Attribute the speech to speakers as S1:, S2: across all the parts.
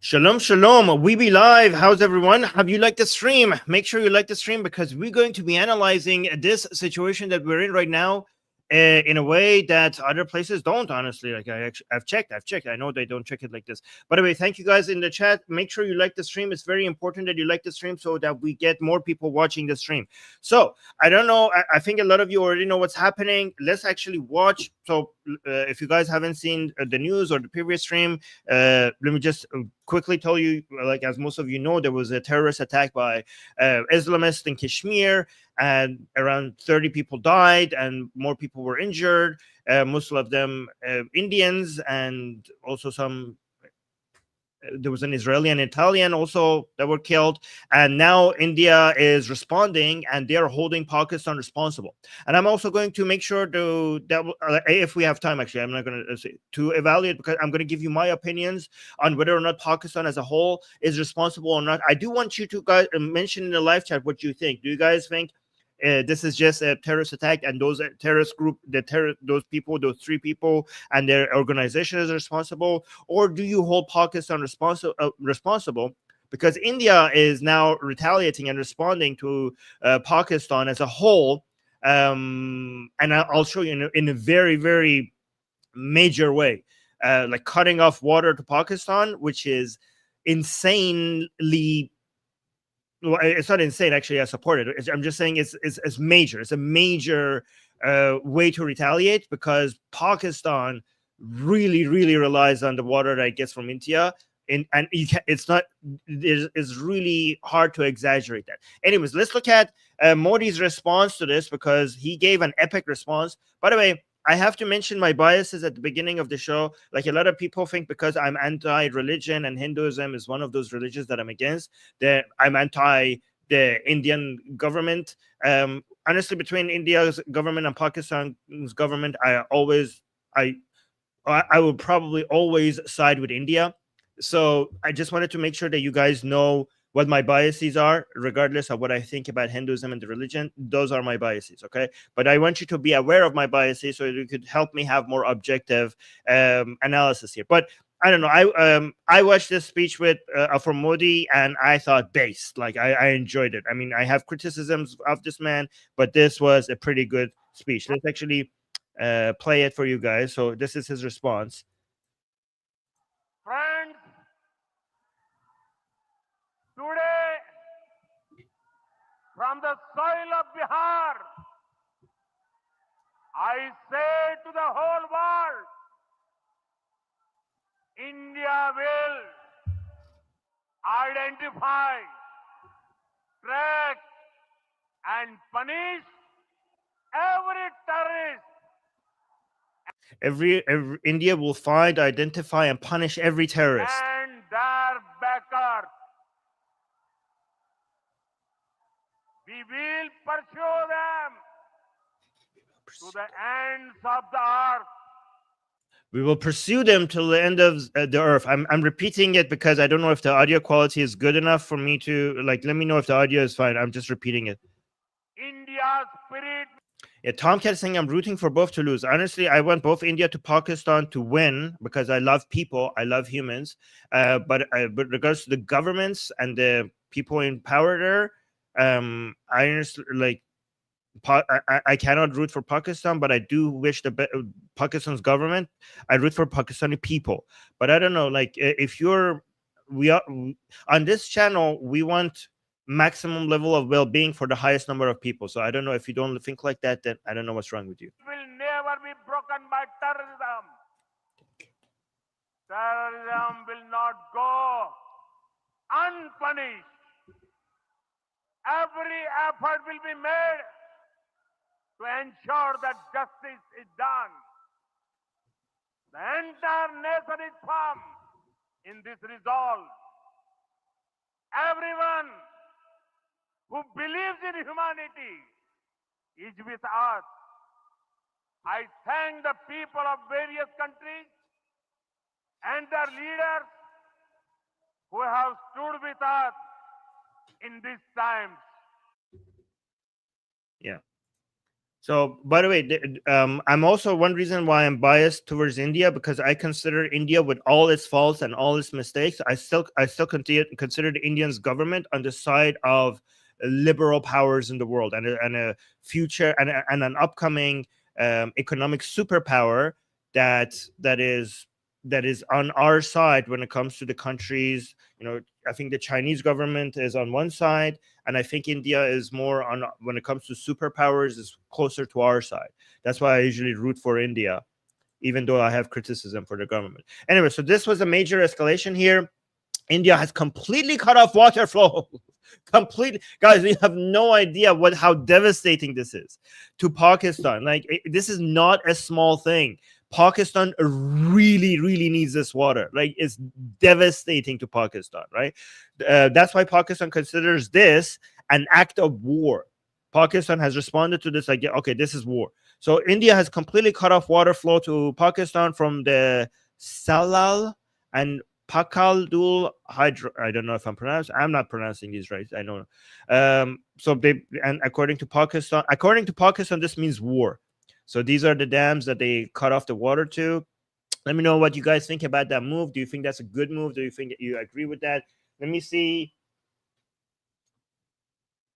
S1: Shalom, shalom. We be live. How's everyone? Have you liked the stream? Make sure you like the stream because we're going to be analyzing this situation that we're in right now in a way that other places don't. Honestly, like I've checked. I know they don't check it like this. By the way, thank you guys in the chat. Make sure you like the stream. It's very important that you like the stream so that we get more people watching the stream. So I don't know. I think a lot of you already know what's happening. Let's actually watch. So if you guys haven't seen the news or the previous stream, let me just quickly tell you, like as most of you know, there was a terrorist attack by Islamists in Kashmir, and around 30 people died and more people were injured, most of them Indians, and also some there was an Israeli and Italian also that were killed. And now India is responding and they are holding Pakistan responsible. And I'm also going to make sure that if we have time, actually, I'm not going to say to evaluate, because I'm going to give you my opinions on whether or not Pakistan as a whole is responsible or not. I do want you to guys mention in the live chat what you think. Do you guys think this is just a terrorist attack and those terrorist group, those people, those three people and their organization is responsible? Or do you hold Pakistan responsible because India is now retaliating and responding to Pakistan as a whole? And I'll show you in a very, very major way, like cutting off water to Pakistan, which is insanely, well, it's not insane, actually. I support it. I'm just saying it's major. It's a major way to retaliate because Pakistan really, really relies on the water that it gets from India. And it's not, it's really hard to exaggerate that. Anyways, let's look at Modi's response to this because he gave an epic response. By the way, I have to mention my biases at the beginning of the show. Like a lot of people think because I'm anti-religion and Hinduism is one of those religions that I'm against, that I'm anti the Indian government. Honestly, between India's government and Pakistan's government, I will probably always side with India. So I just wanted to make sure that you guys know what my biases are, regardless of what I think about Hinduism and the religion. Those are my biases, okay? But I want you to be aware of my biases so you could help me have more objective analysis here. But I don't know. I watched this speech with from Modi, and I thought based. Like I enjoyed it. I mean, I have criticisms of this man, but this was a pretty good speech. Let's actually play it for you guys. So this is his response.
S2: Friends, today from the soil of Bihar, I say to the whole world, India will identify, track, and punish every terrorist.
S1: Every India will find, identify, and punish every terrorist
S2: And their backers. We will pursue them to the ends of the earth.
S1: We will pursue them till the end of the earth. I'm repeating it because I don't know if the audio quality is good enough for me to, like, let me know if the audio is fine. I'm just repeating it.
S2: India's spirit.
S1: Yeah, Tomcat is saying I'm rooting for both to lose. Honestly, I want both India to Pakistan to win because I love people, I love humans. But regards to the governments and the people in power there, I honestly like. I cannot root for Pakistan, but I do wish Pakistan's government. I root for Pakistani people, but I don't know. Like if we are on this channel, we want maximum level of well-being for the highest number of people. So I don't know if you don't think like that. Then I don't know what's wrong with you.
S2: Will never be broken by terrorism. Terrorism will not go unpunished. Every effort will be made to ensure that justice is done. The entire nation is firm in this resolve. Everyone who believes in humanity is with us. I thank the people of various countries and their leaders who have stood with us in these times.
S1: Yeah. So, by the way, I'm also one reason why I'm biased towards India, because I consider India, with all its faults and all its mistakes, I still consider the Indian's government on the side of liberal powers in the world, and a future and an upcoming economic superpower that that is that is on our side when it comes to the countries. I think the Chinese government is on one side, and I think India is more on, when it comes to superpowers, is closer to our side. That's why I usually root for India, even though I have criticism for the government. Anyway, so this was a major escalation here. India has completely cut off water flow. Completely, guys, we have no idea how devastating this is to Pakistan. Like, this is not a small thing. Pakistan really, really needs this water. Like, it's devastating to Pakistan, right? That's why Pakistan considers this an act of war. Pakistan has responded to this like, yeah, okay, this is war. So India has completely cut off water flow to Pakistan from the Salal and Pakaldul hydro. I don't know if I'm not pronouncing these right. I don't know. According to Pakistan, this means war. So these are the dams that they cut off the water to. Let me know what you guys think about that move. Do you think that's a good move? Do you think you agree with that? Let me see.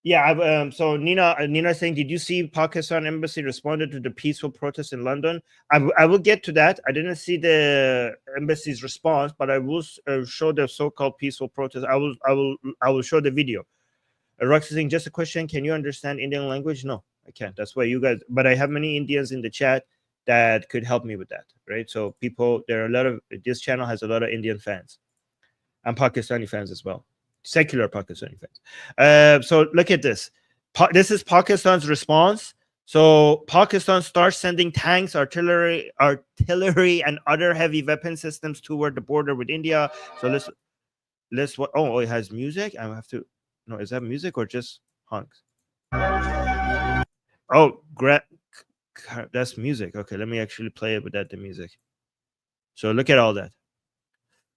S1: Yeah, so Nina saying, did you see Pakistan embassy responded to the peaceful protest in London? I will get to that. I didn't see the embassy's response, but I will show the so-called peaceful protest. I will show the video. Roxy saying, just a question, can you understand Indian language? No, I can't. That's why you guys, but I have many Indians in the chat that could help me with that, right? So this channel has a lot of Indian fans and Pakistani fans as well. Secular Pakistani fans. So look at this. This is Pakistan's response. So Pakistan starts sending tanks, artillery, and other heavy weapon systems toward the border with India. So let's. Oh, it has music. I have to. No, is that music or just honks? Oh, that's music. Okay, let me actually play it without the music. So look at all that.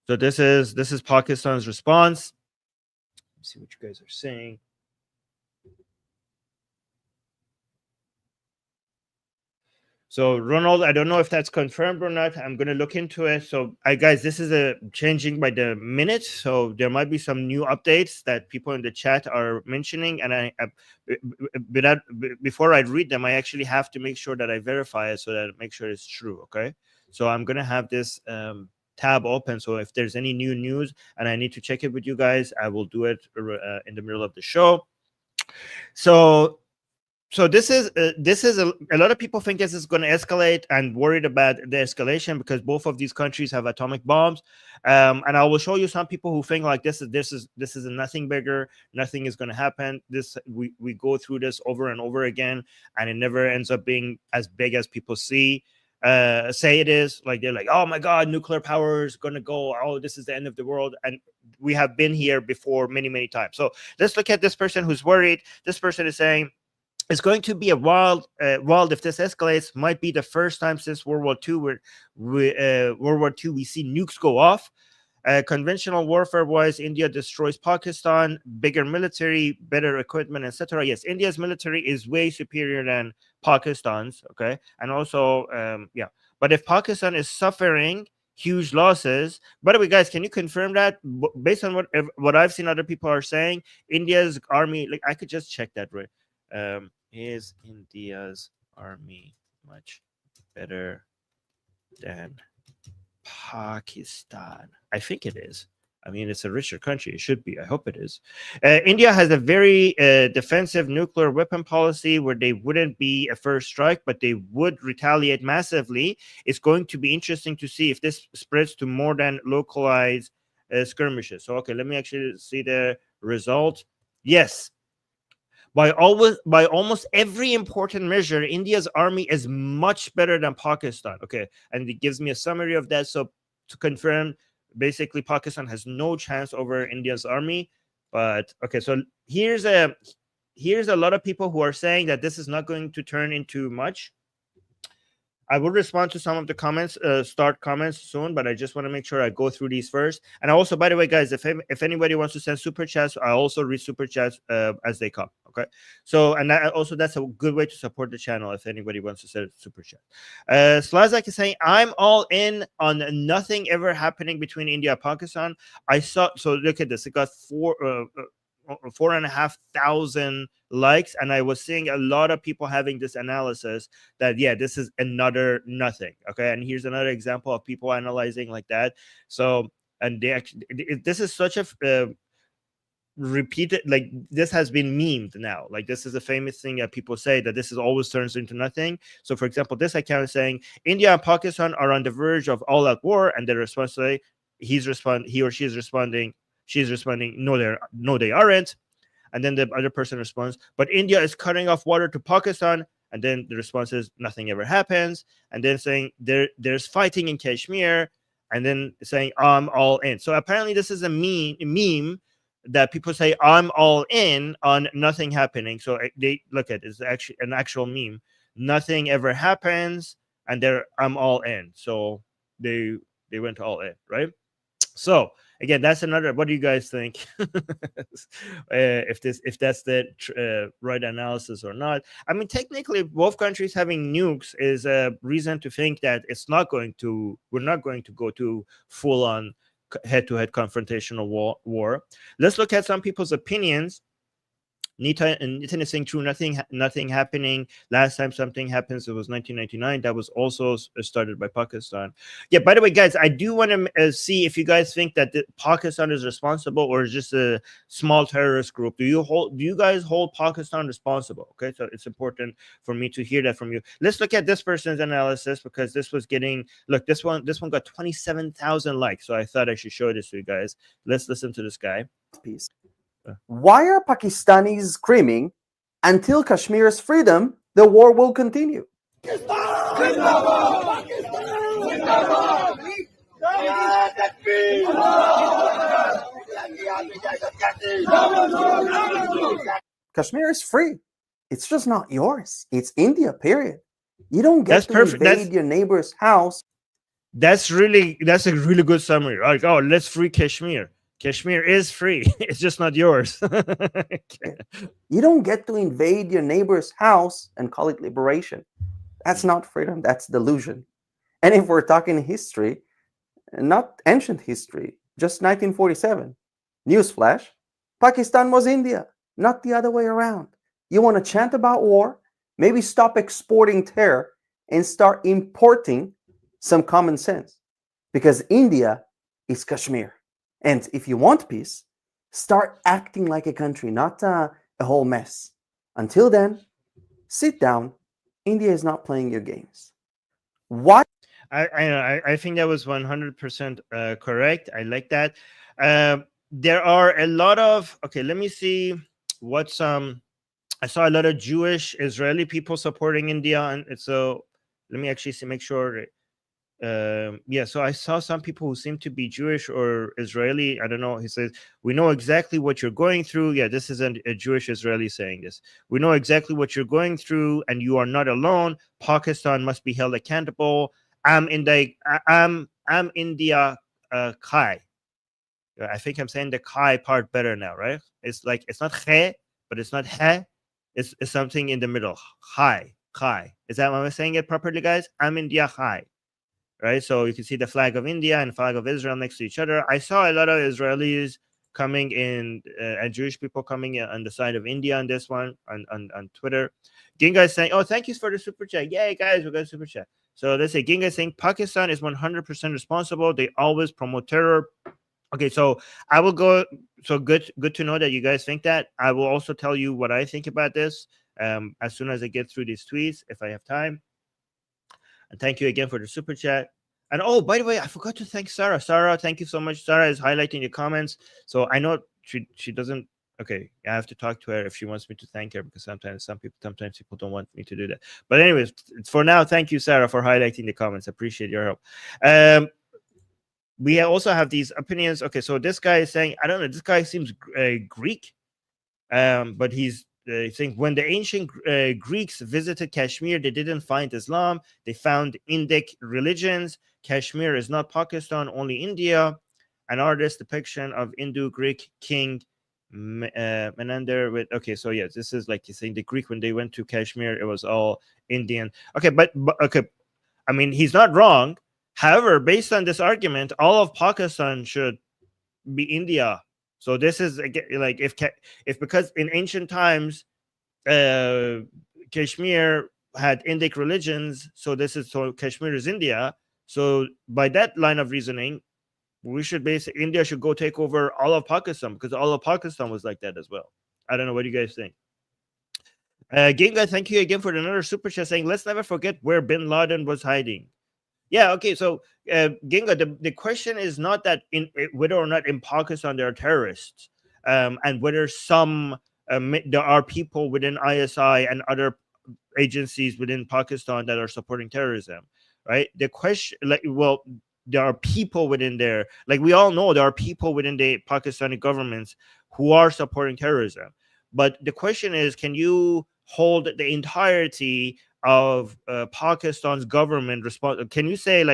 S1: So this is Pakistan's response. See what you guys are saying. So Ronald, I don't know if that's confirmed or not. I'm going to look into it. So guys, this is changing by the minute. So there might be some new updates that people in the chat are mentioning. And before I read them, I actually have to make sure that I verify it so that I make sure it's true. Okay. So I'm going to have this tab open. So if there's any new news and I need to check it with you guys, I will do it in the middle of the show. So this is a lot of people think this is going to escalate and worried about the escalation because both of these countries have atomic bombs. And I will show you some people who think like this is nothing bigger, nothing is going to happen. We go through this over and over again, and it never ends up being as big as people say it is. Like, they're like, oh my god, nuclear power is going to go, oh, this is the end of the world. And we have been here before many times. So let's look at this person who's worried. This person is saying, it's going to be a wild if this escalates. Might be the first time since World War II we see nukes go off. Conventional warfare-wise, India destroys Pakistan. Bigger military, better equipment, etc. Yes, India's military is way superior than Pakistan's. Okay, and also, yeah. But if Pakistan is suffering huge losses, by the way, guys, can you confirm that? Based on what I've seen, other people are saying, India's army. Like, I could just check that, right? Is India's army much better than Pakistan? I think it is. I mean, it's a richer country. It should be. I hope it is. India has a very defensive nuclear weapon policy where they wouldn't be a first strike, but they would retaliate massively. It's going to be interesting to see if this spreads to more than localized skirmishes. So, okay, let me actually see the result. Yes. By almost every important measure, India's army is much better than Pakistan. Okay, and it gives me a summary of that. So to confirm, basically Pakistan has no chance over India's army. But okay, so here's a lot of people who are saying that this is not going to turn into much. I will respond to some of the comments, start comments soon, but I just want to make sure I go through these first. And also, by the way, guys, if anybody wants to send super chats, I also read super chats as they come. Okay, so and that's a good way to support the channel if anybody wants to send super chat. Slazak is saying, "I'm all in on nothing ever happening between India and Pakistan." I saw. So look at this. It got 4,500 likes, and I was seeing a lot of people having this analysis that this is another nothing. Okay, and here's another example of people analyzing like that. So, and they actually, this is such a repeated, like, this has been memed now. Like, this is a famous thing that people say, that this is always turns into nothing. So, for example, this account is saying India and Pakistan are on the verge of all-out war, and the response today, he or she is responding. She's responding, no, they aren't. And then the other person responds, but India is cutting off water to Pakistan. And then the response is, nothing ever happens. And then saying there's fighting in Kashmir. And then saying, I'm all in. So apparently this is a meme that people say, I'm all in on nothing happening. So they look at it, it's actually an actual meme. Nothing ever happens, and I'm all in. So they went all in, right? So again, that's another. What do you guys think? If that's the right analysis or not? I mean, technically, both countries having nukes is a reason to think that we're not going to go to full on head-to-head confrontational war. Let's look at some people's opinions. Nita is saying, true, nothing happening. Last time something happens, it was 1999. That was also started by Pakistan. Yeah, by the way, guys, I do want to see if you guys think that Pakistan is responsible or is just a small terrorist group. Do you guys hold Pakistan responsible? Okay, so it's important for me to hear that from you. Let's look at this person's analysis, because this was getting, look, this one got 27,000 likes. So I thought I should show this to you guys. Let's listen to this guy.
S3: Peace. Why are Pakistanis screaming, until Kashmir's freedom, the war will continue? Kashmir is free. It's just not yours. It's India, period. You don't get to invade your neighbor's house.
S1: That's a really good summary. Like, oh, let's free Kashmir. Kashmir is free. It's just not yours.
S3: You don't get to invade your neighbor's house and call it liberation. That's not freedom. That's delusion. And if we're talking history, not ancient history, just 1947. Newsflash, Pakistan was India, not the other way around. You want to chant about war? Maybe stop exporting terror and start importing some common sense. Because India is Kashmir. And if you want peace, start acting like a country, not a whole mess. Until then, sit down. India is not playing your games. Why?
S1: I think that was 100% correct. I like that. There are a lot of, okay, let me see what's I saw a lot of Jewish Israeli people supporting India, and so let me actually make sure. So I saw some people who seem to be Jewish or Israeli. I don't know. He says, we know exactly what you're going through. Yeah, this is a Jewish Israeli saying this. We know exactly what you're going through, and you are not alone. Pakistan must be held accountable. I'm India Kai. I think I'm saying the Kai part better now, right? It's like, it's not He, but it's not He. It's something in the middle. Kai. Is that what I'm saying it properly, guys? I'm India Kai. Right, so you can see the flag of India and flag of Israel next to each other. I saw a lot of Israelis coming in and Jewish people coming in on the side of India on this one on Twitter. Ginga is saying, "Oh, thank you for the super chat! Yay, guys, we got a super chat." So let's say Ginga is saying Pakistan is 100% responsible. They always promote terror. Okay, so I will go. So good to know that you guys think that. I will also tell you what I think about this as soon as I get through these tweets, if I have time. And thank you again for the super chat. And oh, by the way, I forgot to thank Sarah. Sarah, thank you so much. Sarah is highlighting the comments. So I know she doesn't. Okay, I have to talk to her if she wants me to thank her, because sometimes people don't want me to do that. But anyways, for now, thank you, Sarah, for highlighting the comments. Appreciate your help. We also have these opinions. Okay, so this guy is saying, I don't know, this guy seems Greek, but he's I think when the ancient Greeks visited Kashmir, they didn't find Islam. They found Indic religions. Kashmir is not Pakistan, only India. An artist's depiction of Indo-Greek king Menander with, okay, so yes, this is like you saying the Greek, when they went to Kashmir, it was all Indian. Okay, but okay, I mean, he's not wrong. However, based on this argument, all of Pakistan should be India. So this is like if because in ancient times Kashmir had Indic religions, so Kashmir is India. So by that line of reasoning, we should basically, India should go take over all of Pakistan, because all of Pakistan was like that as well. I don't know, what do you guys think? Ginga, thank you again for another super chat saying, let's never forget where bin Laden was hiding. Yeah, okay, so Ginga, the question is not that whether or not in Pakistan there are terrorists, and whether there are people within ISI and other agencies within Pakistan that are supporting terrorism, right? The question, there are people within there, like we all know, there are people within the Pakistani governments who are supporting terrorism. But the question is, can you hold the entirety of Pakistan's government responsible? Can you say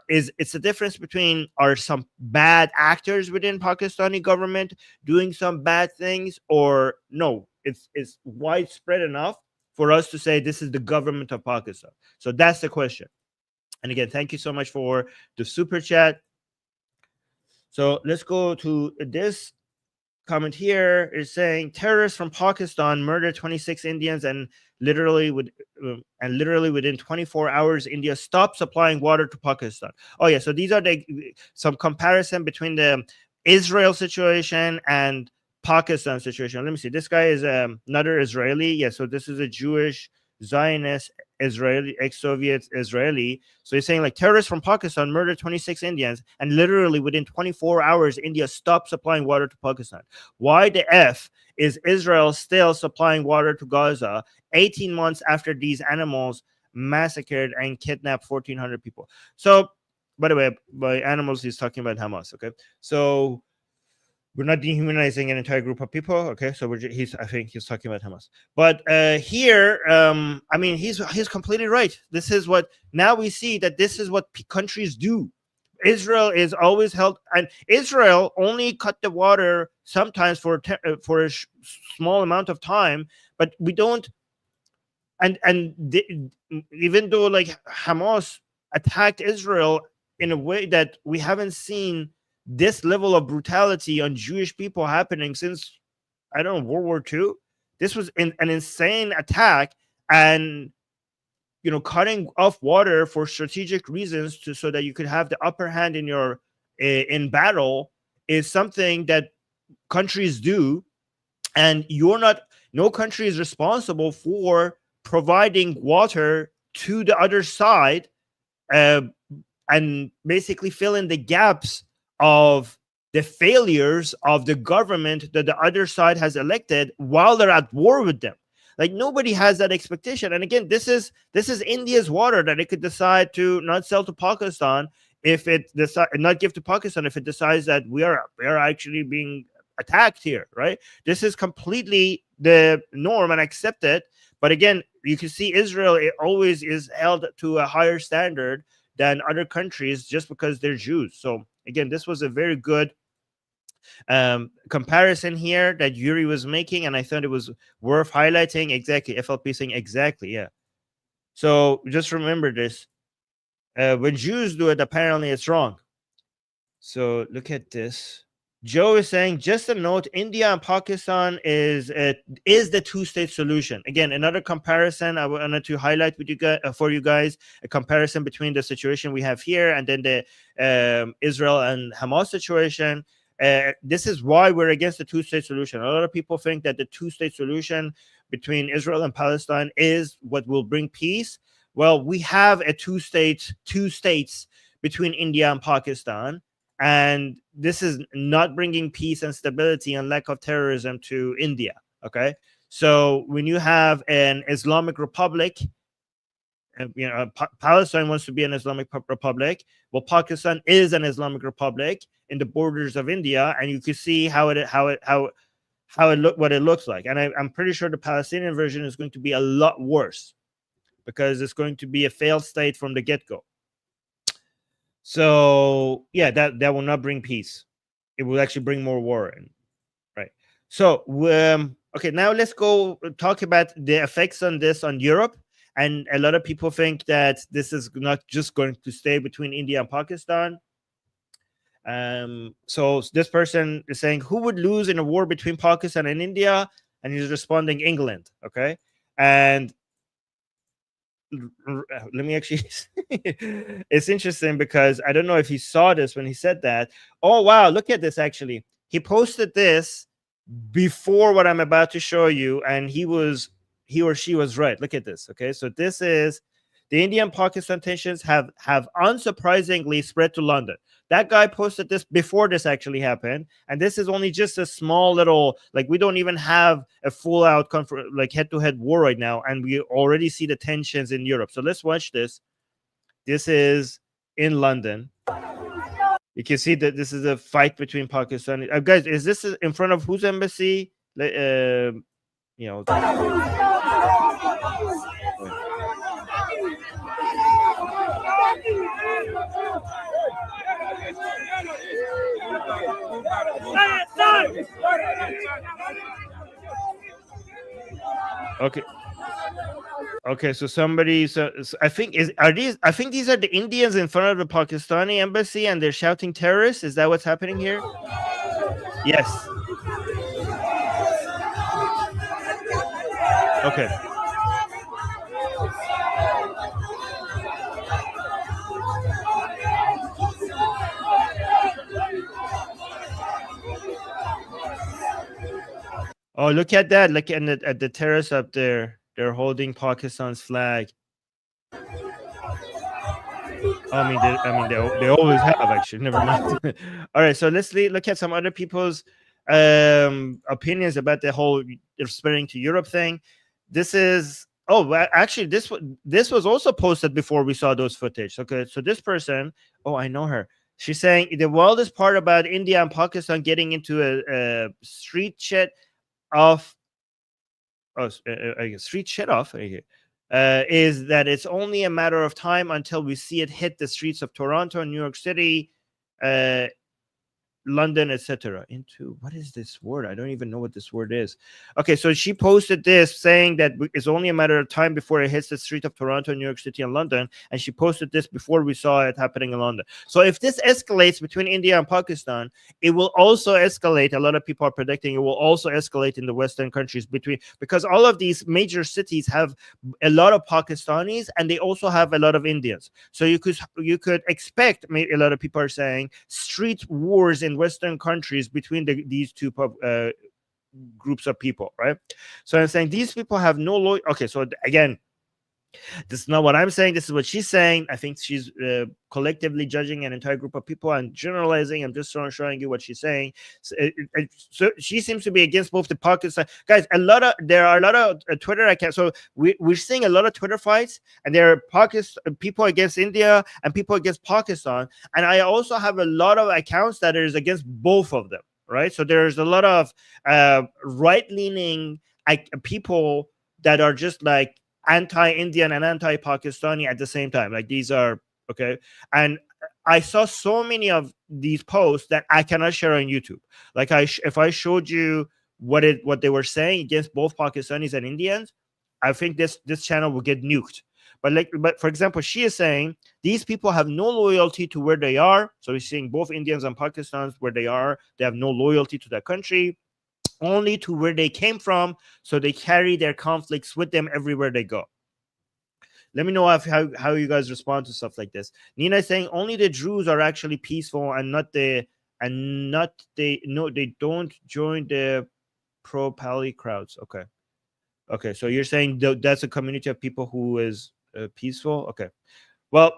S1: it's a difference between, are some bad actors within Pakistani government doing some bad things, or no, it's widespread enough for us to say this is the government of Pakistan? So that's the question. And again, thank you so much for the super chat. So let's go to this comment here. Is saying terrorists from Pakistan murdered 26 Indians and literally within 24 hours, India stopped supplying water to Pakistan. Oh yeah, so these are some comparison between the Israel situation and Pakistan situation. Let me see. This guy is another Israeli. Yeah, so this is a Jewish Zionist Israeli, ex-Soviet Israeli. So he's saying terrorists from Pakistan murdered 26 Indians and literally within 24 hours, India stopped supplying water to Pakistan. Why the F is Israel still supplying water to Gaza 18 months after these animals massacred and kidnapped 1,400 people? So, by the way, by animals, he's talking about Hamas. Okay, so we're not dehumanizing an entire group of people. Okay, so I think he's talking about Hamas. But here, I mean, he's completely right. This is what, now we see that this is what countries do. Israel is always held, and Israel only cut the water sometimes for a small amount of time, but we don't. Even though Hamas attacked Israel in a way that we haven't seen this level of brutality on Jewish people happening since, I don't know, World War II. This was an insane attack, and cutting off water for strategic reasons so that you could have the upper hand in battle is something that countries do, and no country is responsible for providing water to the other side, and basically fill in the gaps of the failures of the government that the other side has elected while they're at war with them. Nobody has that expectation. And again, this is India's water that it could decide to not sell to Pakistan if it not give to Pakistan if it decides that we are actually being attacked here, right? This is completely the norm and accepted. But again, you can see Israel, it always is held to a higher standard than other countries just because they're Jews. So again, this was a very good comparison here that Yuri was making, and I thought it was worth highlighting. Exactly, FLP saying exactly, yeah. So just remember this: when Jews do it, apparently it's wrong. So look at this. Joe is saying, just a note, India and Pakistan is the two-state solution. Again, another comparison I wanted to highlight with you guys, for you guys, a comparison between the situation we have here and then the Israel and Hamas situation. This is why we're against the two-state solution. A lot of people think that the two-state solution between Israel and Palestine is what will bring peace. Well, we have two states between India and Pakistan. And this is not bringing peace and stability and lack of terrorism to India. Okay, so when you have an Islamic Republic, Palestine wants to be an Islamic Republic. Well, Pakistan is an Islamic Republic in the borders of India, and you can see how what it looks like. And I'm pretty sure the Palestinian version is going to be a lot worse because it's going to be a failed state from the get-go. So yeah, that will not bring peace. It will actually bring more war in, right? So okay, now let's go talk about the effects on this on Europe. And a lot of people think that this is not just going to stay between India and Pakistan. So this person is saying, who would lose in a war between Pakistan and India? And he's responding, England. Okay. And let me actually it's interesting because I don't know if he saw this when he said that. Oh wow, look at this. Actually, he posted this before what I'm about to show you, and he or she was right. Look at this. Okay, so this is the Indian Pakistan tensions have unsurprisingly spread to London. That guy posted this before this actually happened, and this is only just a small little, like, we don't even have a full out like head-to-head war right now, and we already see the tensions in Europe. So let's watch this. This is in London. You can see that this is a fight between Pakistan. Guys, is this in front of whose embassy? You know. Okay. Okay, so somebody, so I think these are the Indians in front of the Pakistani embassy, and they're shouting terrorists. Is that what's happening here? Yes. Okay. Oh, look at that! Look at the terrace up there. They're holding Pakistan's flag. I mean, they always have, actually. Never mind. All right, so let's look at some other people's opinions about the whole spreading to Europe thing. This is actually this was also posted before we saw those footage. Okay, so this person, I know her. She's saying the wildest part about India and Pakistan getting into a street shit off. Street shit off. Is that it's only a matter of time until we see it hit the streets of Toronto, New York City, London, etc. Into, what is this word? I don't even know what this word is. Okay, so she posted this saying that it's only a matter of time before it hits the street of Toronto, New York City, and London. And she posted this before we saw it happening in London. So if this escalates between India and Pakistan, it will also escalate. A lot of people are predicting it will also escalate in the Western countries because all of these major cities have a lot of Pakistanis, and they also have a lot of Indians. So you could expect, maybe a lot of people are saying, street wars in Western countries between these two groups of people, right? So I'm saying these people have no loyalty. Okay, so again, this is not what I'm saying. This is what she's saying. I think she's collectively judging an entire group of people and generalizing. I'm just showing you what she's saying. So she seems to be against both the Pakistan guys. There are a lot of Twitter accounts. So we're seeing a lot of Twitter fights, and there are people against India and people against Pakistan. And I also have a lot of accounts that is against both of them, right? So there's a lot of right-leaning people that are just like anti-Indian and anti-Pakistani at the same time. Like, these are okay. And I saw so many of these posts that I cannot share on YouTube. Like, if I showed you what they were saying against both Pakistanis and Indians, I think this channel will get nuked. But for example, she is saying these people have no loyalty to where they are. So we're seeing both Indians and Pakistanis where they are. They have no loyalty to that country, only to where they came from. So they carry their conflicts with them everywhere they go. Let me know how you guys respond to stuff like this. Nina is saying only the Druze are actually peaceful and they don't join the pro-Pali crowds. Okay, so you're saying that's a community of people who is peaceful. Okay, well,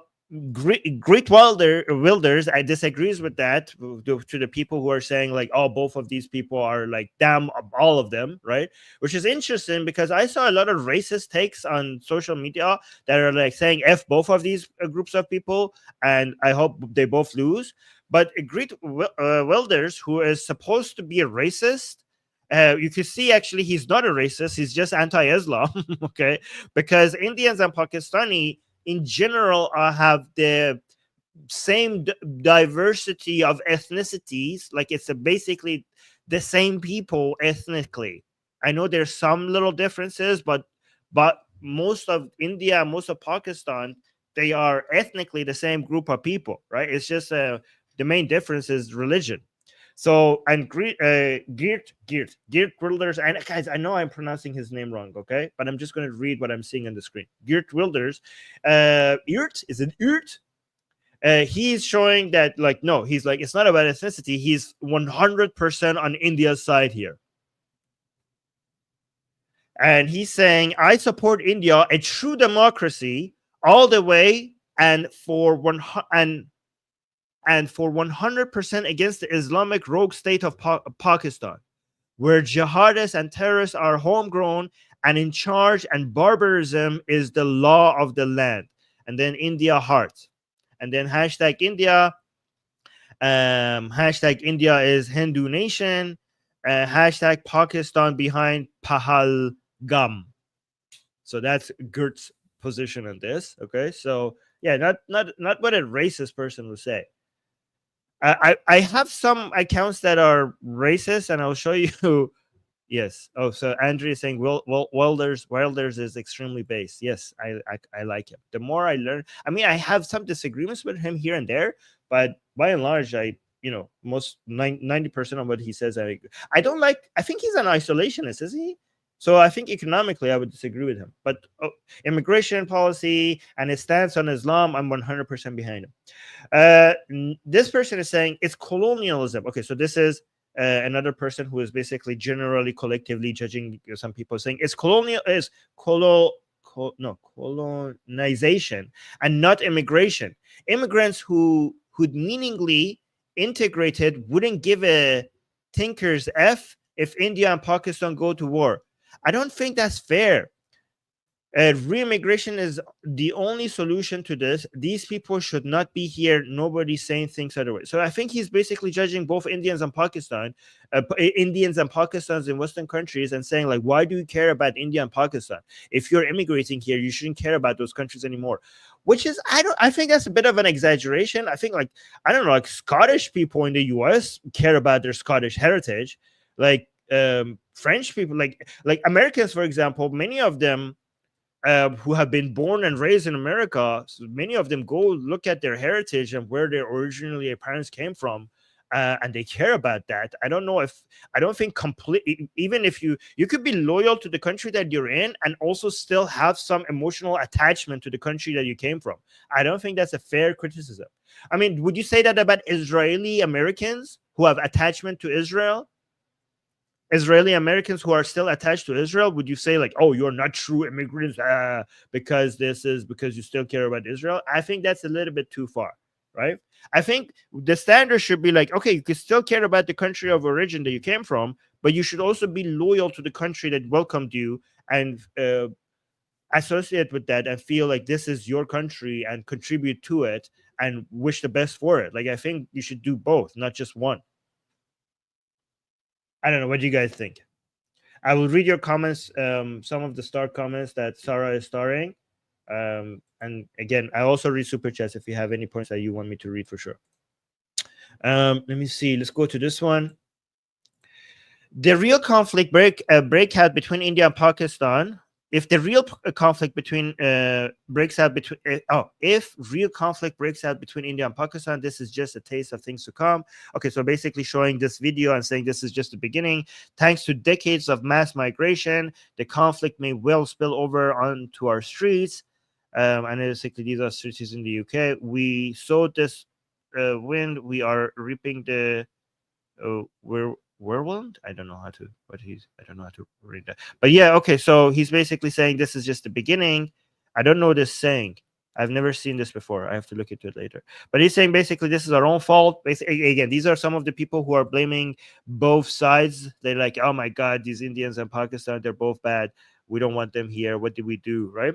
S1: great wilders, I disagrees with that, to the people who are saying like, oh, both of these people are like, damn all of them, right? Which is interesting because I saw a lot of racist takes on social media that are like saying F both of these groups of people, and I hope they both lose. But great wilders, who is supposed to be a racist You can see actually he's not a racist, he's just anti-Islam. Okay, because Indians and Pakistani in general have the same diversity of ethnicities, like it's basically the same people ethnically. I know there's some little differences, but most of India, most of Pakistan, they are ethnically the same group of people, right? It's just the main difference is religion. So, and Geert Wilders, and guys, I know I'm pronouncing his name wrong, okay, but I'm just going to read what I'm seeing on the screen. Geert Wilders, is it Eert? He's showing that, like, no, he's like, it's not about ethnicity, he's 100% on India's side here. And he's saying, I support India, a true democracy, all the way, and for 100% against the Islamic rogue state of Pakistan, where jihadists and terrorists are homegrown and in charge, and barbarism is the law of the land. And then India heart. And then hashtag India. Hashtag India is Hindu nation. Hashtag Pakistan behind Pahalgam. So that's Gert's position on this. Okay, so yeah, not what a racist person would say. I have some accounts that are racist, and I'll show you. Yes. Oh, so Andrew is saying, Wilders is extremely based. Yes, I like him. The more I learn, I mean, I have some disagreements with him here and there, but by and large, most 90% of what he says, I don't like. I think he's an isolationist, is he? So I think economically, I would disagree with him. But immigration policy and his stance on Islam, I'm 100% behind him. This person is saying it's colonialism. Okay, so this is another person who is basically generally collectively judging some people, saying it's colonization and not immigration. Immigrants who meaningly integrated wouldn't give a tinker's F if India and Pakistan go to war. I don't think that's fair. Re-immigration is the only solution to this. These people should not be here. Nobody's saying things otherwise. So I think he's basically judging both Indians and Indians and Pakistans in Western countries, and saying, like, why do you care about India and Pakistan? If you're immigrating here, you shouldn't care about those countries anymore. Which is, I think that's a bit of an exaggeration. I think, like, I don't know, like Scottish people in the US care about their Scottish heritage. Like French people, like Americans, for example, many of them who have been born and raised in America, so many of them go look at their heritage and where their originally parents came from, and they care about that. I don't think completely, even if you could be loyal to the country that you're in and also still have some emotional attachment to the country that you came from. I don't think that's a fair criticism. I mean, would you say that about Israeli Americans who have attachment to Israel? Israeli Americans who are still attached to Israel, would you say, like, oh, you're not true immigrants because you still care about Israel? I think that's a little bit too far, right? I think the standard should be like, okay, you can still care about the country of origin that you came from, but you should also be loyal to the country that welcomed you, and associate with that and feel like this is your country and contribute to it and wish the best for it. Like, I think you should do both, not just one. I don't know. What do you guys think? I will read your comments, some of the star comments that Sarah is starring. And again, I also read super chats if you have any points that you want me to read, for sure. Let me see. Let's go to this one. The real conflict breakout between India and Pakistan. If the real conflict between if real conflict breaks out between India and Pakistan, this is just a taste of things to come. Okay, so basically showing this video and saying this is just the beginning. Thanks to decades of mass migration, the conflict may well spill over onto our streets. And basically, these are cities in the UK. We sowed this wind. We are reaping the whirlwind. I don't know how to read that, but yeah, okay, so he's basically saying this is just the beginning. I don't know this saying. I've never seen this before. I have to look into it later. But he's saying basically this is our own fault. Basically, again, these are some of the people who are blaming both sides. They're like, oh my god, these Indians and Pakistan, they're both bad. We don't want them here. What did we do, right?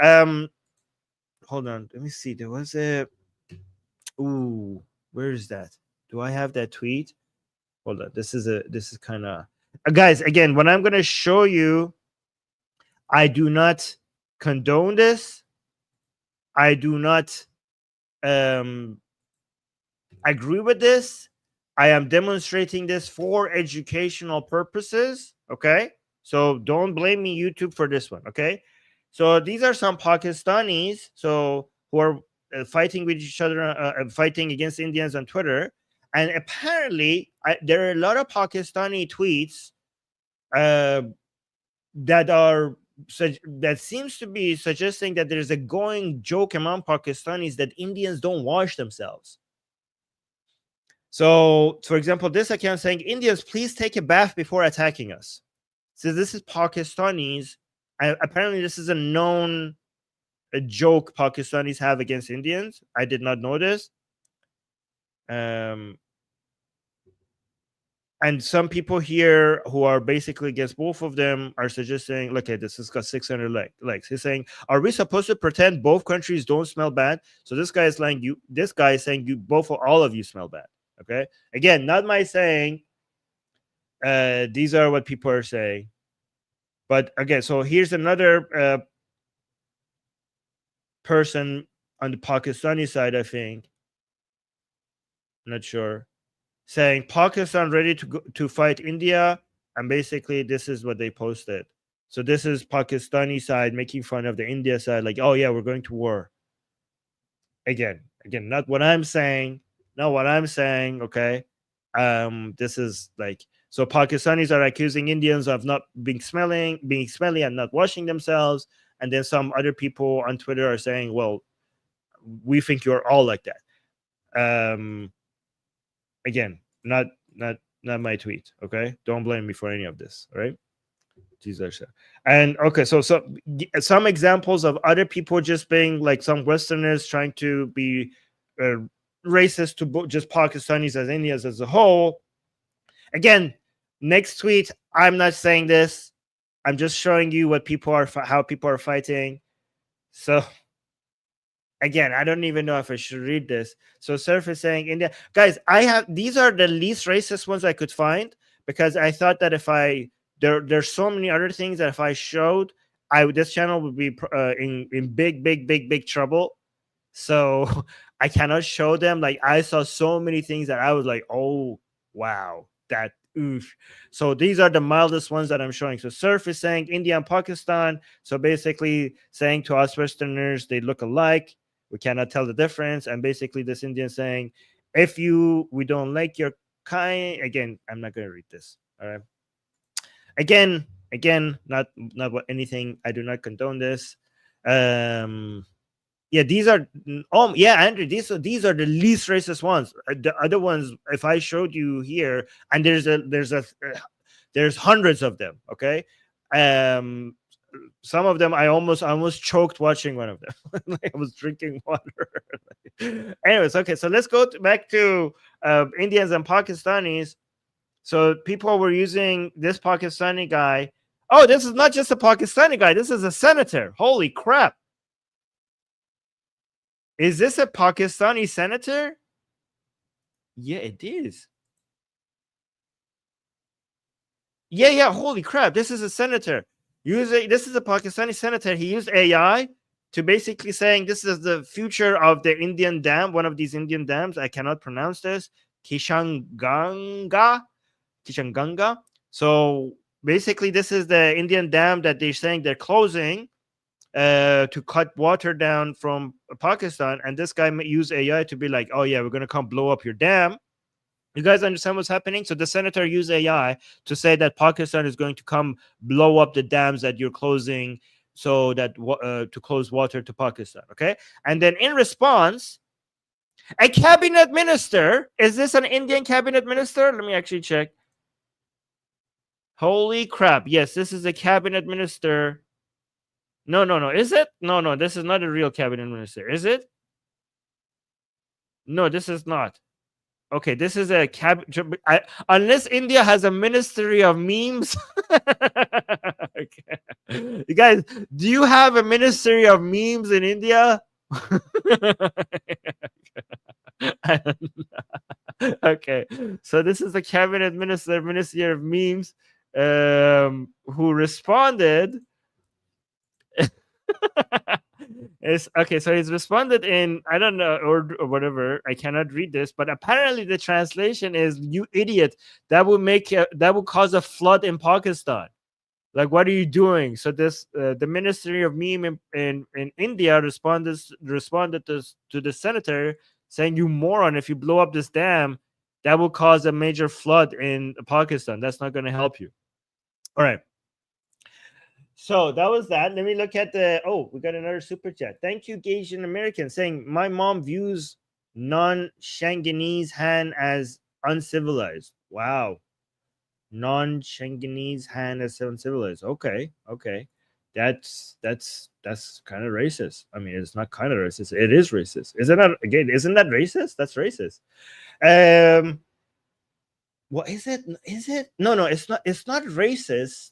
S1: Hold on, let me see. There was a where is that? Do I have that tweet? Hold on. This is kind of Guys, again, what I'm going to show you, I do not condone this. I do not agree with this. I am demonstrating this for educational purposes. Okay. So don't blame me, YouTube, for this one. Okay. So these are some Pakistanis. So who are fighting with each other, fighting against Indians on Twitter. And apparently, there are a lot of Pakistani tweets that seems to be suggesting that there's a going joke among Pakistanis that Indians don't wash themselves. So, for example, this account saying, Indians, please take a bath before attacking us. So this is Pakistanis. Apparently, this is a known joke Pakistanis have against Indians. I did not know this. And some people here who are basically against both of them are suggesting, look at this, has got 600 likes. He's saying, are we supposed to pretend both countries don't smell bad? So this guy is saying you both, all of you smell bad. Okay. Again, not my saying. These are what people are saying. But again, so here's another person on the Pakistani side, I think. I'm not sure. Saying Pakistan ready to fight India, and basically this is what they posted. So this is Pakistani side making fun of the India side, like, oh yeah, we're going to war. Again, not what I'm saying. Okay. This is like, so Pakistanis are accusing Indians of not being smelly and not washing themselves, and then some other people on Twitter are saying, well, we think you're all like that. Again, not my tweet. Okay, don't blame me for any of this. All right. And okay, so some examples of other people just being like some Westerners trying to be racist to just Pakistanis as Indians as a whole. Again, next tweet, I'm not saying this. I'm just showing you what how people are fighting. So again, I don't even know if I should read this. So Surf is saying, India, guys, these are the least racist ones I could find, because I thought that if there's so many other things that if I showed, this channel would be in big trouble. So I cannot show them. Like, I saw so many things that I was like, oh wow, that oof. So these are the mildest ones that I'm showing. So Surf is saying India and Pakistan. So basically saying to us Westerners, they look alike. We cannot tell the difference. And basically this Indian saying, we don't like your kind. Again, I'm not going to read this. All right. Again, not what anything. I do not condone this. Yeah, these are Andrew, these are the least racist ones. The other ones, if I showed you here, and there's hundreds of them. Okay. Some of them I almost choked watching one of them. Like, I was drinking water. Anyways, okay, so let's go back to Indians and Pakistanis. So people were using this Pakistani guy. Oh, this is not just a Pakistani guy. This is a senator. Holy crap. Is this a Pakistani senator? Yeah, it is. Yeah. Holy crap. This is a senator. This is a Pakistani senator. He used AI to basically saying this is the future of the Indian dam, one of these Indian dams. I cannot pronounce this. Kishanganga. So basically, this is the Indian dam that they're saying they're closing to cut water down from Pakistan. And this guy used AI to be like, oh yeah, we're going to come blow up your dam. You guys understand what's happening? So the senator used AI to say that Pakistan is going to come blow up the dams that you're closing, so that to close water to Pakistan. Okay. And then in response, a cabinet minister, is this an Indian cabinet minister? Let me actually check. Holy crap. Yes, this is a cabinet minister. No. Is it? No. This is not a real cabinet minister. Is it? No, this is not. Okay, this is a unless India has a ministry of memes. Okay. You guys, do you have a ministry of memes in India? Okay, so this is the cabinet ministry of memes. who responded. Is okay, so he's responded in, I don't know, or whatever. I cannot read this, but apparently the translation is, "You idiot! That would that would cause a flood in Pakistan. Like, what are you doing?" So this the Ministry of Meme in India responded to the senator saying, "You moron! If you blow up this dam, that will cause a major flood in Pakistan. That's not going to help you." All right. So that was that. Let me look at the. Oh, we got another super chat. Thank you, Asian American, saying my mom views non-Shanghainese Han as uncivilized. Wow, non-Shanghainese Han as uncivilized. Okay, okay, that's kind of racist. I mean, it's not kind of racist. It is racist. Isn't that again? Isn't that racist? That's racist. What is it? Is it? No, no, it's not. It's not racist.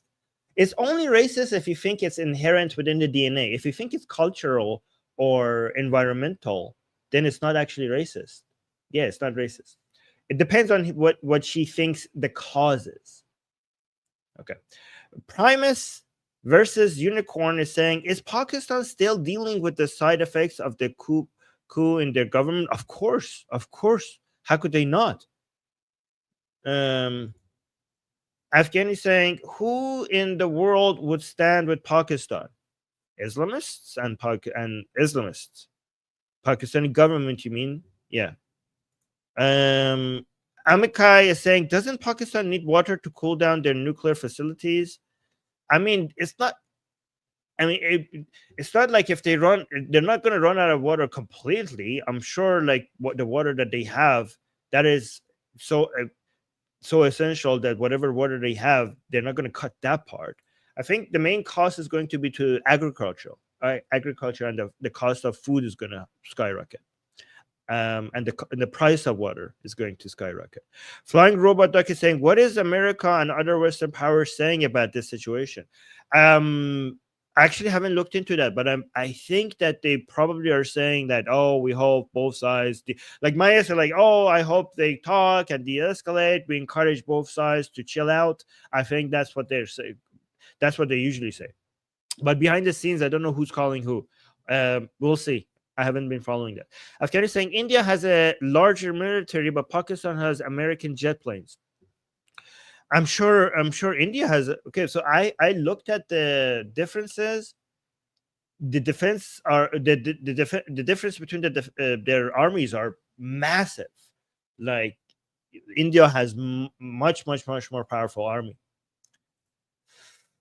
S1: It's only racist if you think it's inherent within the DNA. If you think it's cultural or environmental, then it's not actually racist. Yeah, it's not racist. It depends on what she thinks the cause is. Okay. Primus versus Unicorn is saying, is Pakistan still dealing with the side effects of the coup in their government? Of course. Of course. How could they not? Afghani saying, who in the world would stand with Pakistan? Islamists and Islamists. Pakistani government, you mean? Yeah. Amikai is saying, doesn't Pakistan need water to cool down their nuclear facilities? I mean, it's not. I mean, it's not like if they're not going to run out of water completely. I'm sure, like what the water that they have, that is so essential that whatever water they have, they're not going to cut that part. I think the main cost is going to be to agriculture, and the cost of food is going to skyrocket. And the price of water is going to skyrocket. Flying Robot Duck is saying, what is America and other Western powers saying about this situation? I actually haven't looked into that, but I think that they probably are saying that, oh, we hope both sides, like Maya said, like, oh, I hope they talk and de-escalate. We encourage both sides to chill out. I think that's what they're saying. That's what they usually say. But behind the scenes, I don't know who's calling who. We'll see. I haven't been following that. Afghanistan saying India has a larger military, but Pakistan has American jet planes. I'm sure India has. Okay, so I looked at the differences. The defense are the difference between their armies are massive. Like India has much more powerful army.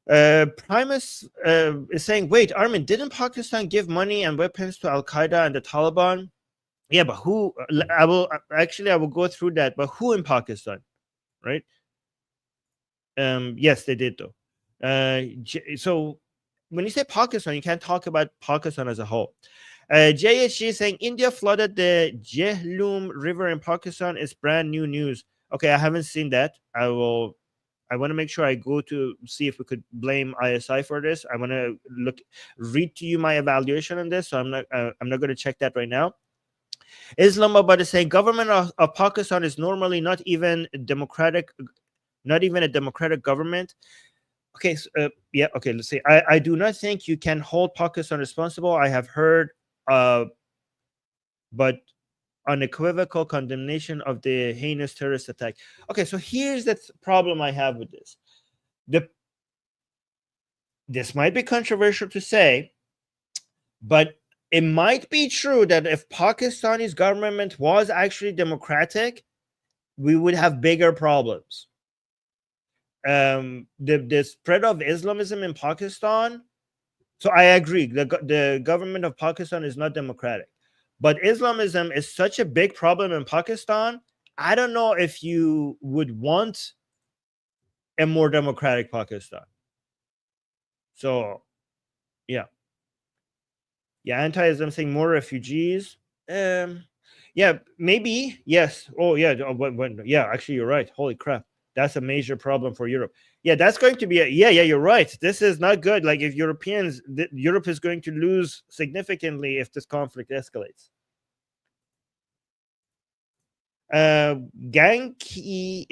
S1: Primus is saying, wait, Armin, didn't Pakistan give money and weapons to Al Qaeda and the Taliban? Yeah, but who? I will go through that. But who in Pakistan, right? Yes, they did though. So when you say Pakistan, you can't talk about Pakistan as a whole. JHG is saying India flooded the Jhelum River in Pakistan. It's brand new news. Okay, I haven't seen that. I want to make sure I go to see if we could blame ISI for this. I want to read to you my evaluation on this. So I'm not going to check that right now. Islamabad is saying government of Pakistan is normally not even a democratic government. Okay, so, yeah, okay, let's see. I do not think you can hold Pakistan responsible. I have heard, but unequivocal condemnation of the heinous terrorist attack. Okay, so here's the problem I have with this. This might be controversial to say, but it might be true that if Pakistani's government was actually democratic, we would have bigger problems. The spread of Islamism in Pakistan. So I agree. The government of Pakistan is not democratic, but Islamism is such a big problem in Pakistan. I don't know if you would want a more democratic Pakistan. So, yeah. Anti-Islam saying more refugees. Yeah, maybe. Yes. Oh, yeah. Yeah, actually, you're right. Holy crap. That's a major problem for Europe. Yeah, that's going to be yeah, you're right. This is not good. Like if Europe is going to lose significantly if this conflict escalates. Gang he,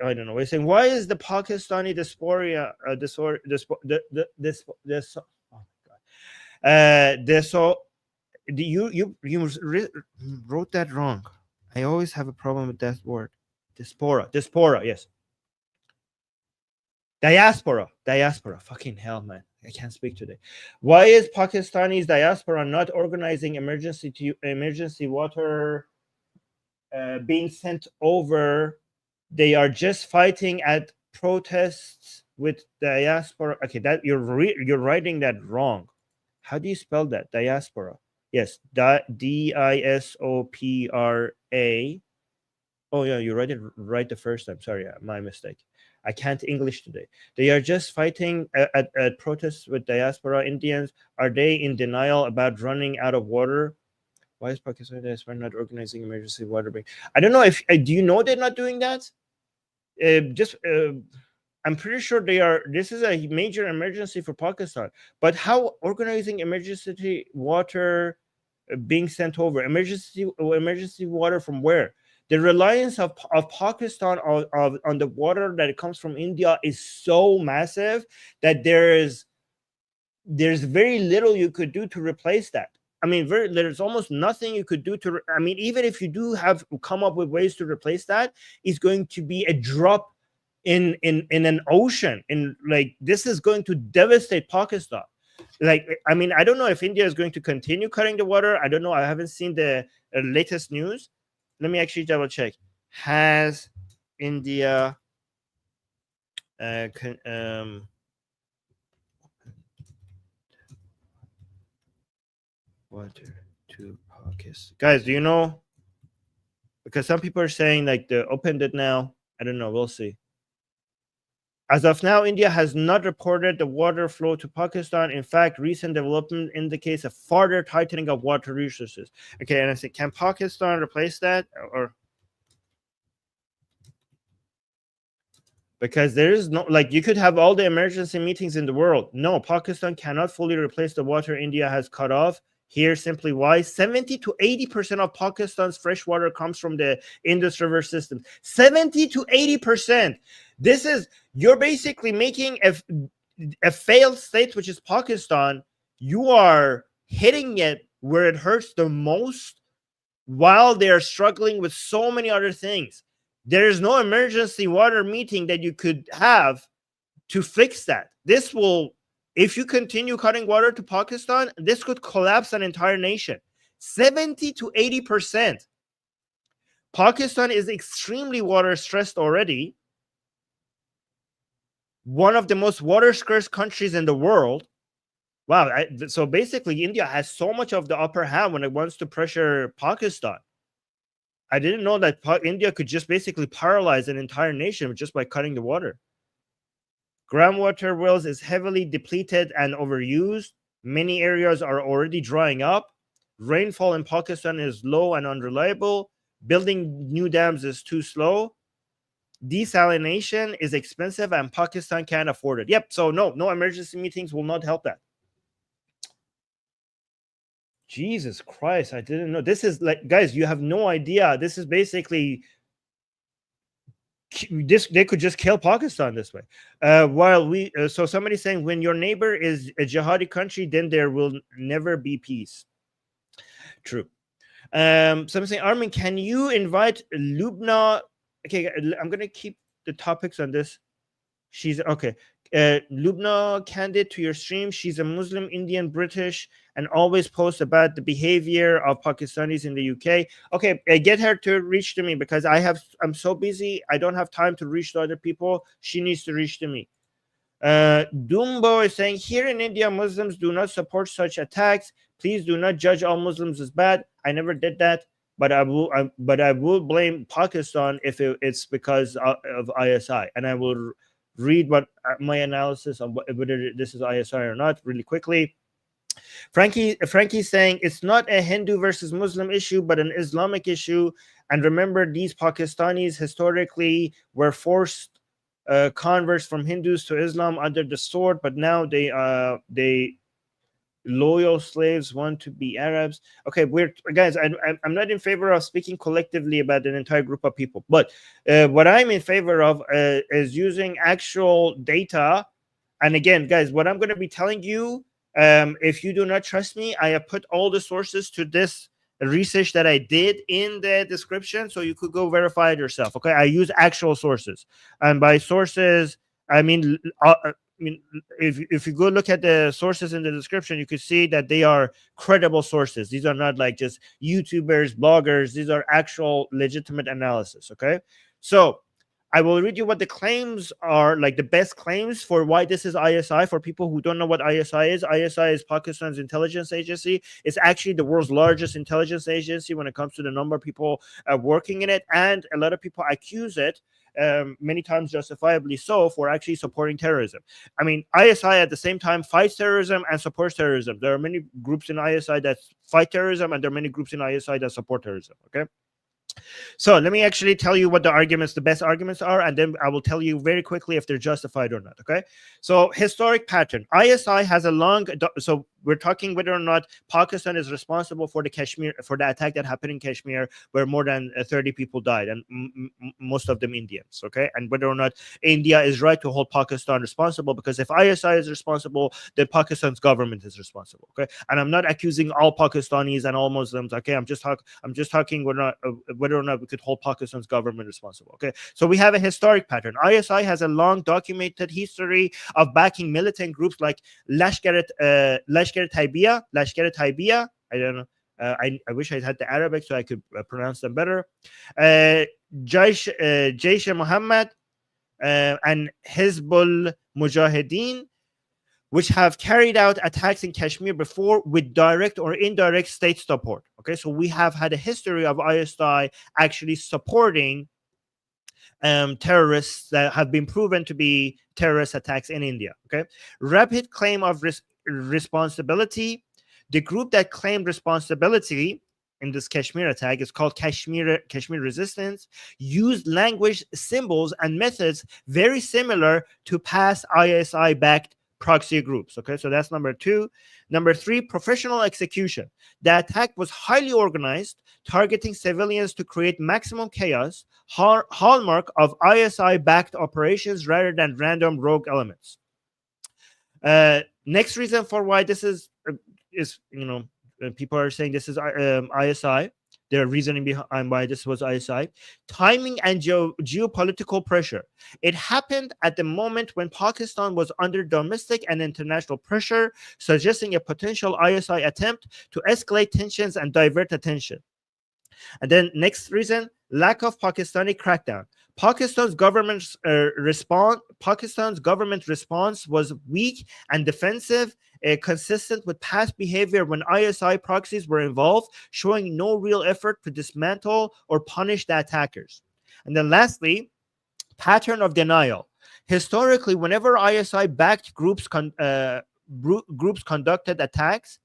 S1: I don't know what he's saying. Why is the Pakistani diaspora oh my god, you wrote that wrong. I always have a problem with that word. Diaspora, yes. Diaspora. Fucking hell, man. I can't speak today. Why is Pakistani's diaspora not organizing emergency water being sent over? They are just fighting at protests with diaspora. Okay, that you're writing that wrong. How do you spell that? Diaspora. Yes, diaspora. Oh yeah, you read it right the first time. Sorry, my mistake. I can't English today. They are just fighting at protests with diaspora Indians. Are they in denial about running out of water? Why is Pakistan diaspora not organizing emergency water break? I don't know if do you know they're not doing that? I'm pretty sure they are. This is a major emergency for Pakistan. But how organizing emergency water being sent over? Emergency water from where? The reliance of Pakistan on the water that comes from India is so massive that there's very little you could do to replace that. I mean, there's almost nothing you could do to. I mean, even if you do have come up with ways to replace that, it's going to be a drop in an ocean. In like this is going to devastate Pakistan. Like, I mean, I don't know if India is going to continue cutting the water. I don't know. I haven't seen the latest news. Let me actually double check. Has India water to Pakistan? Guys, do you know? Because some people are saying like they opened it now. I don't know. We'll see. As of now, India has not reported the water flow to Pakistan. In fact, recent development indicates a further tightening of water resources. Okay, and I say, can Pakistan replace that? Or because there is no, like, you could have all the emergency meetings in the world. No, Pakistan cannot fully replace the water India has cut off. Here, simply why 70 to 80% of Pakistan's fresh water comes from the Indus River system. 70 to 80%. This is, you're basically making a failed state, which is Pakistan. You are hitting it where it hurts the most while they're struggling with so many other things. There is no emergency water meeting that you could have to fix that. This will, if you continue cutting water to Pakistan, this could collapse an entire nation. 70 to 80%. Pakistan is extremely water stressed already. One of the most water scarce countries in the world. Wow. So basically, India has so much of the upper hand when it wants to pressure Pakistan. I didn't know that India could just basically paralyze an entire nation just by cutting the water. Groundwater wells is heavily depleted and overused. Many areas are already drying up. Rainfall in Pakistan is low and unreliable. Building new dams is too slow. Desalination is expensive and Pakistan can't afford it. Yep. So no emergency meetings will not help that. Jesus Christ. I didn't know. This is like, guys, you have no idea. This is basically this, they could just kill Pakistan this way. While we so somebody's saying when your neighbor is a jihadi country, then there will never be peace. True. Someone saying, Armin, can you invite Lubna? Okay, I'm gonna keep the topics on this. She's okay. Lubna candidate to your stream. She's a Muslim, Indian, British, and always posts about the behavior of Pakistanis in the UK. Okay, get her to reach to me because I'm so busy. I don't have time to reach to other people. She needs to reach to me. Dumbo is saying, here in India, Muslims do not support such attacks. Please do not judge all Muslims as bad. I never did that, but I will blame Pakistan if it's because of ISI, and I will read what my analysis on whether this is ISI or not really quickly. Frankie's saying it's not a Hindu versus Muslim issue, but an Islamic issue. And remember, these Pakistanis historically were forced converts from Hindus to Islam under the sword, but now they loyal slaves want to be Arabs. Okay, we're guys. I'm not in favor of speaking collectively about an entire group of people, but what I'm in favor of is using actual data. And again, guys, what I'm going to be telling you, if you do not trust me, I have put all the sources to this research that I did in the description, so you could go verify it yourself. Okay, I use actual sources, and by sources, I mean, if you go look at the sources in the description, you could see that they are credible sources. These are not like just YouTubers, bloggers. These are actual legitimate analysis. Okay, so I will read you what the claims are, like the best claims for why this is ISI. For people who don't know what ISI is Pakistan's intelligence agency. It's actually the world's largest intelligence agency when it comes to the number of people working in it. And a lot of people accuse it, many times justifiably so, for actually supporting terrorism. I mean, ISI at the same time fights terrorism and supports terrorism. There are many groups in ISI that fight terrorism, and there are many groups in ISI that support terrorism. Okay. So let me actually tell you what the best arguments are, and then I will tell you very quickly if they're justified or not. Okay. So historic pattern. ISI has a long. So we're talking whether or not Pakistan is responsible for the attack that happened in Kashmir, where more than 30 people died, and most of them Indians. Okay, and whether or not India is right to hold Pakistan responsible, because if ISI is responsible, then Pakistan's government is responsible. Okay, and I'm not accusing all Pakistanis and all Muslims. Okay, I'm just talking whether or not we could hold Pakistan's government responsible. Okay, so we have a historic pattern. ISI has a long documented history of backing militant groups like Lashkar-e-Taiba. I don't know. I wish I had the Arabic so I could pronounce them better. Jaish-e-Mohammed and Hizbul Mujahideen, which have carried out attacks in Kashmir before with direct or indirect state support. Okay, so we have had a history of ISI actually supporting terrorists that have been proven to be terrorist attacks in India. Okay, rapid claim of responsibility. The group that claimed responsibility in this Kashmir attack is called Kashmir Resistance, used language, symbols, and methods very similar to past ISI-backed proxy groups. Okay, so that's number 2. Number 3, professional execution. The attack was highly organized, targeting civilians to create maximum chaos, hallmark of ISI-backed operations rather than random rogue elements. Next reason for why this is people are saying this is ISI. Their reasoning behind why this was ISI. Timing and geopolitical pressure. It happened at the moment when Pakistan was under domestic and international pressure, suggesting a potential ISI attempt to escalate tensions and divert attention. And then next reason, lack of Pakistani crackdown. Pakistan's government response was weak and defensive, consistent with past behavior when ISI proxies were involved, showing no real effort to dismantle or punish the attackers. And then lastly, pattern of denial. Historically, whenever ISI-backed groups conducted attacks,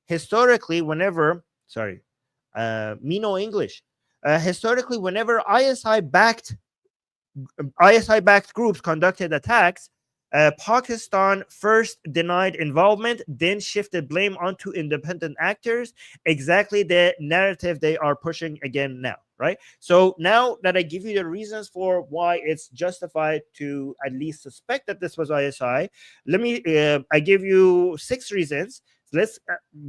S1: historically, whenever ISI-backed groups conducted attacks, Pakistan first denied involvement, then shifted blame onto independent actors. Exactly the narrative they are pushing again now, right? So now that I give you the reasons for why it's justified to at least suspect that this was ISI, let me I give you 6 reasons. Let's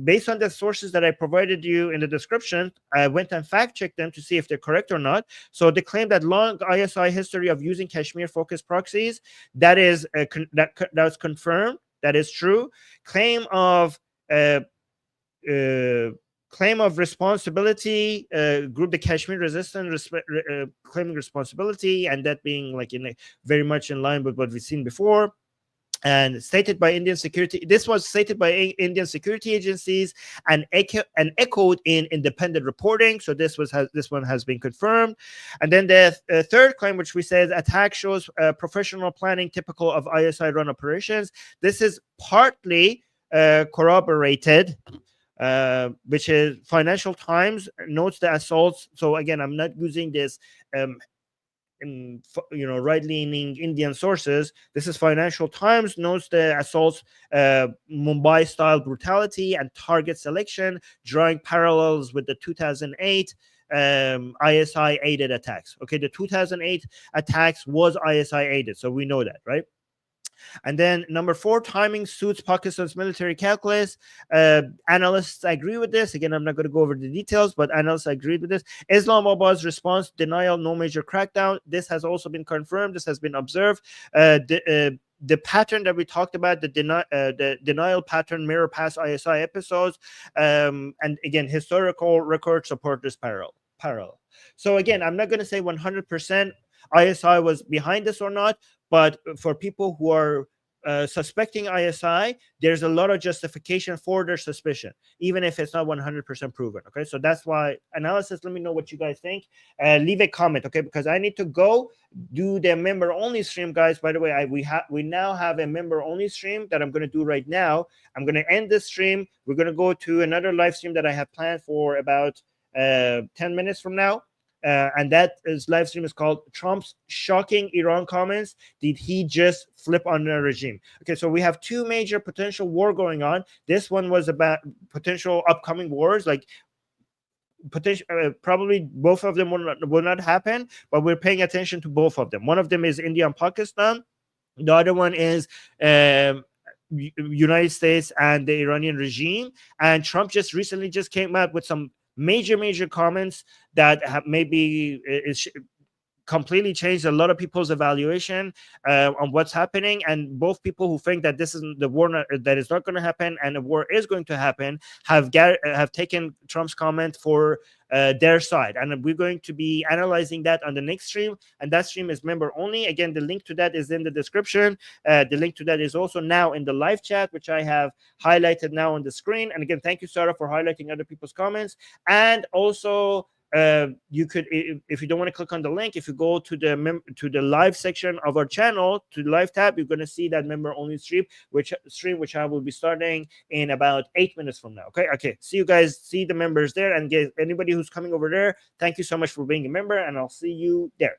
S1: based on the sources that I provided you in the description, I went and fact-checked them to see if they're correct or not. So they claim that long ISI history of using Kashmir-focused proxies, that is that's confirmed. That is true. Claim of responsibility, group the Kashmir resistance claiming responsibility, and that being like very much in line with what we've seen before. And stated by Indian security, this was stated by Indian security agencies and echoed in independent reporting. So this one has been confirmed. And then the third claim, which we said attack shows professional planning typical of ISI-run operations. This is partly corroborated, which is Financial Times notes the assaults. So again, I'm not using this right-leaning Indian sources. This is Financial Times notes the assaults, Mumbai-style brutality and target selection, drawing parallels with the 2008 ISI-aided attacks. Okay, the 2008 attacks was ISI-aided, so we know that, right? And then number 4, timing suits Pakistan's military calculus. Analysts agree with this. Again, I'm not going to go over the details, but analysts agreed with this. Islamabad's response, denial, no major crackdown. This has also been confirmed. This has been observed. The pattern that we talked about, the denial pattern, mirror past ISI episodes. And again, historical records support this parallel. So again, I'm not going to say 100% ISI was behind this or not, but for people who are suspecting ISI, there's a lot of justification for their suspicion, even if it's not 100% proven. Okay, so that's why analysis. Let me know what you guys think. Leave a comment, okay? Because I need to go do the member only stream, guys. By the way, we now have a member only stream that I'm going to do right now. I'm going to end this stream. We're going to go to another live stream that I have planned for about 10 minutes from now. And that live stream is called Trump's Shocking Iran Comments. Did he just flip on the regime? Okay, so we have 2 major potential war going on. This one was about potential upcoming wars, like potential, probably both of them will not happen, but we're paying attention to both of them. One of them is India and Pakistan. The other one is United States and the Iranian regime. And Trump just recently came out with some major comments that have maybe completely changed a lot of people's evaluation on what's happening. And both people who think that this is the war that is not going to happen and the war is going to happen have taken Trump's comment for their side. And we're going to be analyzing that on the next stream. And that stream is member only. Again, the link to that is in the description. The link to that is also now in the live chat, which I have highlighted now on the screen. And again, thank you, Sarah, for highlighting other people's comments. And also, you could, if you don't want to click on the link, if you go to the live section of our channel, to the live tab, you're going to see that member only stream, which I will be starting in about 8 minutes from now. Okay, see you guys, see the members there, and anybody who's coming over there, thank you so much for being a member, and I'll see you there.